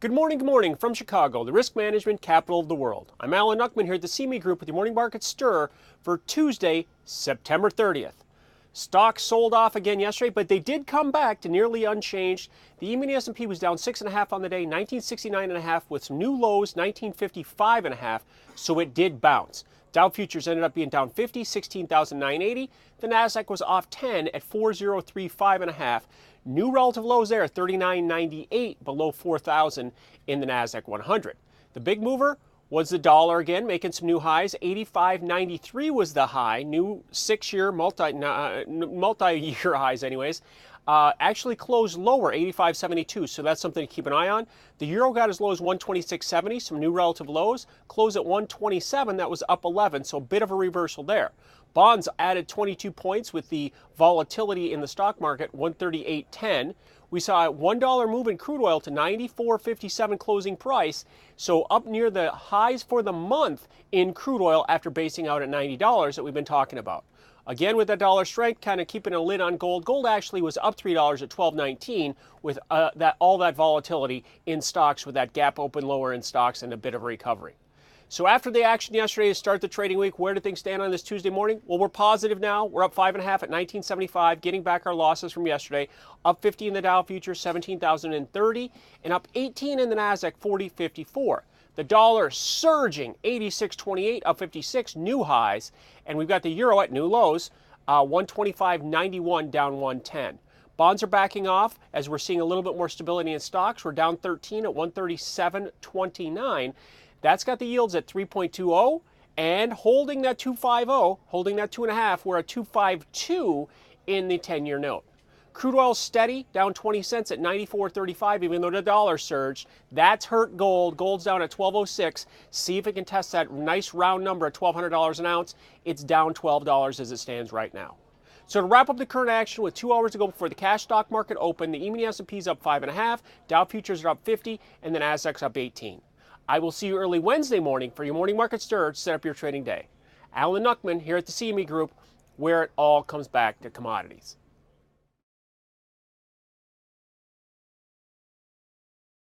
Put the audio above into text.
Good morning from Chicago, the risk management capital of the world. I'm Alan Nuckman here at the CME Group with your morning market stir for Tuesday, September 30th. Stocks sold off again yesterday, but they did come back to nearly unchanged. The E-mini S&P was down 6.5 on the day, 1969.5 with some new lows, 1955.5, so it did bounce. Dow futures ended up being down 50, 16,980. The Nasdaq was off 10 at 4035.5. New relative lows there, 39.98 below 4,000 in the Nasdaq 100. The big mover was the dollar again, making some new highs. 85.93 was the high, new 6-year multi-year highs anyways. Actually closed lower, 85.72, so that's something to keep an eye on. The euro got as low as 126.70, some new relative lows. Closed at 127, that was up 11, so a bit of a reversal there. Bonds added 22 points with the volatility in the stock market, 138.10. We saw a $1 move in crude oil to 94.57 closing price, so up near the highs for the month in crude oil after basing out at $90 that we've been talking about. Again, with that dollar strength, kind of keeping a lid on gold. Gold actually was up $3 at $12.19 with all that volatility in stocks, with that gap open lower in stocks and a bit of recovery. So after the action yesterday to start the trading week, where do things stand on this Tuesday morning? Well, we're positive now. We're up 5.5 at 1975, getting back our losses from yesterday. Up 50 in the Dow futures, 17,030, and up 18 in the Nasdaq, 40.54. The dollar surging, 86.28, up 56, new highs. And we've got the euro at new lows, 125.91, down 110. Bonds are backing off as we're seeing a little bit more stability in stocks. We're down 13 at 137.29. That's got the yields at 3.20 and holding that 2.50, holding that 2.5. We're at 2.52 in the 10-year note. Crude oil steady, down 20 cents at 94.35, even though the dollar surged. That's hurt gold. Gold's down at 12.06. See if it can test that nice round number at $1,200 an ounce. It's down $12 as it stands right now. So to wrap up the current action with 2 hours to go before the cash stock market opened, the E-mini S&P's up 5.5, Dow futures are up 50, and the Nasdaq's up 18. I will see you early Wednesday morning for your morning market stir to set up your trading day. Alan Nuckman here at the CME Group, where it all comes back to commodities.